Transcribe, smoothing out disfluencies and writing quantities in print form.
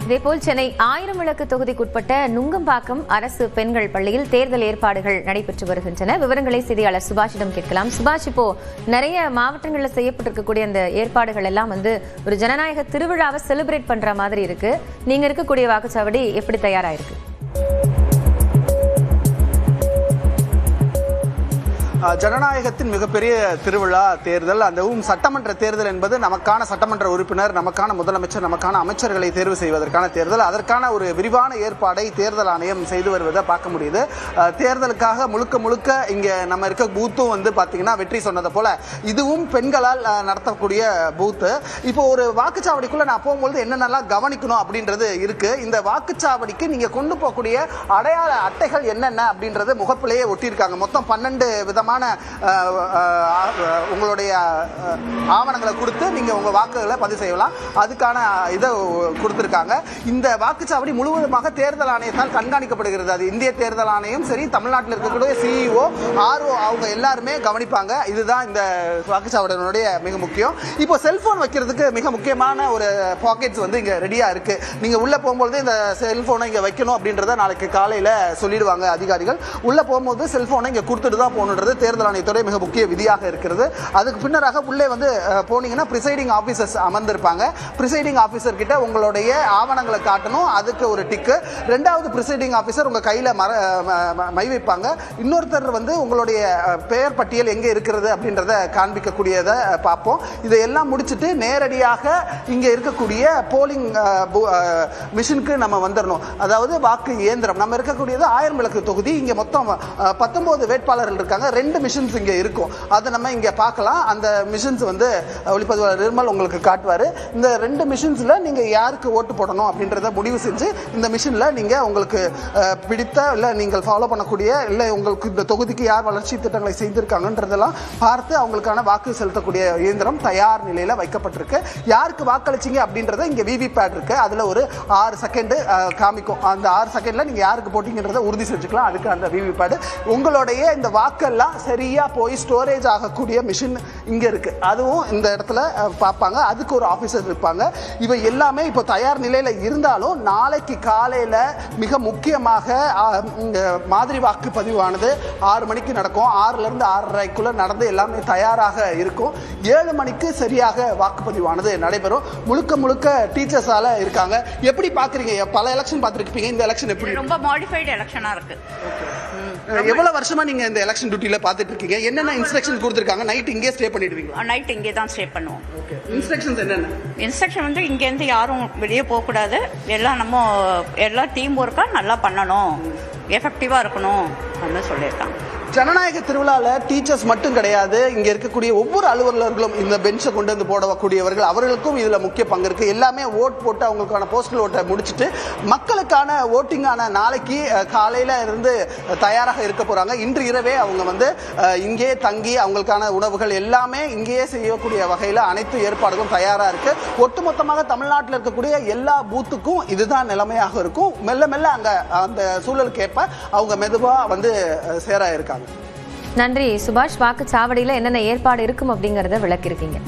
இதேபோல் சென்னை 1000 விளக்கு தொகுதிக்குட்பட்ட நுங்கம்பாக்கம் அரசு பெண்கள் பள்ளியில் தேர்தல் ஏற்பாடுகள் நடைபெற்று வருகின்றன. விவரங்களை செய்தியாளர் சுபாஷிடம் கேட்கலாம். சுபாஷ், இப்போ நிறைய மாவட்டங்களில் செய்யப்பட்டிருக்கக்கூடிய அந்த ஏற்பாடுகள் எல்லாம் ஒரு ஜனநாயக திருவிழாவை செலிப்ரேட் பண்ற மாதிரி இருக்கு. நீங்க இருக்கக்கூடிய வாக்குச்சாவடி எப்படி தயாராயிருக்கு? ஜனநாயகத்தின் மிகப்பெரிய திருவிழா தேர்தல். அதுவும் சட்டமன்ற தேர்தல் என்பது நமக்கான சட்டமன்ற உறுப்பினர், நமக்கான முதலமைச்சர், நமக்கான அமைச்சர்களை தேர்வு செய்வதற்கான தேர்தல். அதற்கான ஒரு விரிவான ஏற்பாடை தேர்தல் ஆணையம் செய்து வருவதை பார்க்க முடியுது. தேர்தலுக்காக முழுக்க இங்க நம்ம இருக்க பூத்தும் பாத்தீங்கன்னா வெற்றி சொன்னதை போல இதுவும் பெண்களால் நடத்தக்கூடிய பூத்து. இப்போ ஒரு வாக்குச்சாவடிக்குள்ள நான் போகும்போது என்னென்னலாம் கவனிக்கணும் அப்படின்றது இருக்கு. இந்த வாக்குச்சாவடிக்கு நீங்க கொண்டு போகக்கூடிய அடையாள அட்டைகள் என்னென்ன அப்படின்றது முகப்பிலேயே ஒட்டியிருக்காங்க. மொத்தம் 12 விதமான உங்களுடைய ஆவணங்களை கொடுத்து நீங்க உங்க வாக்குகளை பதிவு செய்யலாம். அதுக்கான இதை கொடுத்திருக்காங்க. இந்த வாக்குச்சாவடி முழுவதுமாக தேர்தல் ஆணையத்தால் கண்காணிக்கப்படுகிறது. அது இந்திய தேர்தல் ஆணையம் சரி, தமிழ்நாட்டில் இருக்கக்கூடிய சிஇஓ, ஆர்ஓ அவங்க எல்லாருமே கவனிப்பாங்க. இதுதான் இந்த வாக்குச்சாவடியினுடைய மிக முக்கியம். இப்போ செல்போன் வைக்கிறதுக்கு மிக முக்கியமான ஒரு பாக்கெட்ஸ் இங்க ரெடியா இருக்கு. நீங்க உள்ள போகும்போது இந்த செல்போனை இங்க வைக்கணும் அப்படின்றத நாளைக்கு காலையில சொல்லிடுவாங்க அதிகாரிகள். உள்ள போகும்போது செல்போனை இங்க கொடுத்துட்டு தான் போகணுன்றது தேர்தல் ஆணையத்துறை மிக முக்கிய விதியாக இருக்கிறது. அதுக்கு பின்னராக உள்ளே போனீங்கன்னா பிரிசைடிங் ஆபீசர்ஸ் அமர்ந்திருப்பாங்க. பிரிசைடிங் ஆபீசர் கிட்ட உங்களுடைய ஆவணங்களை காட்டணும், அதுக்கு ஒரு டிக்கு. ரெண்டாவது பிரிசைடிங் ஆபீசர் உங்க கையில மை வைப்பாங்க. இன்னொருத்தர் உங்களுடைய பெயர் பட்டியல் எங்க இருக்கிறது அப்படின்றத காண்பிக்கக்கூடியதை பார்ப்போம். இதையெல்லாம் முடிச்சுட்டு நேரடியாக இங்க இருக்கக்கூடிய போலிங் மிஷினுக்கு நம்ம வந்துடணும். அதாவது வாக்கு இயந்திரம் நம்ம இருக்கக்கூடியது 1000 விளக்கு தொகுதி. இங்க மொத்தம் 19 வேட்பாளர்கள் இருக்காங்க. 2 மிஷின்ஸ் இங்க இருக்கும். அதை நம்ம இங்க பார்க்கலாம். அந்த மிஷின்ஸ் ஒளிப்பதிவாளர் நிர்மல் உங்களுக்கு காட்டுவாரு. இந்த 2 மிஷின்ஸ்ல நீங்க யாருக்கு ஓட்டு போடணும் அப்படின்றத முடிவு செஞ்சு இந்த மிஷின்ல நீங்க உங்களுக்கு பிடித்த இல்ல நீங்கள் ஃபாலோ பண்ணக்கூடிய இல்ல உங்களுக்கு இந்த தொகுதிக்கு யார் வளர்ச்சி திட்டங்களை செய்திருக்காங்கன்றதெல்லாம் பார்த்து அவங்களுக்கான வாக்கு செலுத்தக்கூடிய இயந்திரம் தயார் நிலையில வைக்கப்பட்டிருக்கு. யாருக்கு வாக்களிச்சீங்க அப்படின்றத இங்க விவிபேட் இருக்கு. அதுல ஒரு 6 செகண்ட் காமிக்கும். அந்த 6 செகண்ட்ல நீங்க யாருக்கு போட்டீங்கன்றத உறுதி செஞ்சுக்கலாம். அதுக்கு அந்த விவிபேட் உங்களுடைய இந்த வாக்கெல்லாம் சரியா போய் ஸ்டோரேஜ் ஆகக்கூடிய மிஷின் இங்க இருக்கு. அதுவும் இந்த இடத்துல பார்ப்பாங்க. அதுக்கு ஒரு ஆபீசர் இருப்பாங்க. இவை எல்லாமே இப்போ தயார் நிலையில இருந்தாலும் நாளைக்கு காலையில மிக முக்கியமாக மாதிரி வாக்கு பதிவானது 6 மணிக்கு நடக்கும். 6ல இருந்து 6:30க்குள்ள நடந்து எல்லாமே தயாராக இருக்கும். 7 மணிக்கு சரியாக வாக்குப்பதிவானது நடைபெறும். முழுக்க டீச்சர்ஸால இருக்காங்க. எப்படி பாக்குறீங்க? பல எலெக்ஷன் பார்த்திருப்பீங்க. இந்த எலெக்ஷன் எப்படி? ரொம்ப மாடிஃபைடு எலெக்ஷனா இருக்கு. எவ்வளவு வருஷமா நீங்க இந்த எலெக்ஷன் டியூட்டில பாத்துட்டு இருக்கீங்க? என்னென்ன இன்ஸ்ட்ரக்ஷன் கொடுத்திருக்காங்க? நைட் இங்கே ஸ்டே பண்ணிடுவீங்களா? நைட் இங்கே தான் ஸ்டே பண்ணுவோம். ஓகே. இன்ஸ்ட்ரக்ஷன்ஸ் என்னென்ன? இன்ஸ்ட்ரக்ஷன் இங்க இருந்து யாரும் வெளியே போக கூடாது. எல்லா டீம் ஒர்க்கா நல்லா பண்ணணும், எஃபெக்டிவா இருக்கணும் அப்படின்னு சொல்லியிருக்காங்க. ஜனநாயக திருவிழால டீச்சர்ஸ் மட்டும் கிடையாது, இங்க இருக்கக்கூடிய ஒவ்வொரு அலுவலர்களும் இந்த பெஞ்சை கொண்டு வந்து போடக்கூடியவர்கள், அவர்களுக்கும் இதுல முக்கிய பங்கு இருக்கு. எல்லாமே ஓட் போட்டு அவங்களுக்கான போஸ்டல் ஓட்டை முடிச்சுட்டு மக்களுக்கான ஓட்டிங்கான நாளைக்கு காலையில இருந்து தயாராக இருக்க போறாங்க. இன்று இரவே அவங்க இங்கே தங்கி அவங்களுக்கான உணவுகள் எல்லாமே இங்கேயே செய்யக்கூடிய வகையில அனைத்து ஏற்பாடுகளும் தயாரா இருக்கு. ஒட்டுமொத்தமாக தமிழ்நாட்டில் இருக்கக்கூடிய எல்லா பூத்துக்கும் இதுதான் நிலைமையாக இருக்கும். மெல்ல அங்க அந்த சூழலுக்கு ஏற்ப அவங்க மெதுவா சேர இருக்காங்க. நன்றி சுபாஷ். வாக்குச்சாவடியில் என்னென்ன ஏற்பாடு இருக்கும் அப்படிங்கறத விளக்கியிருக்கீங்க.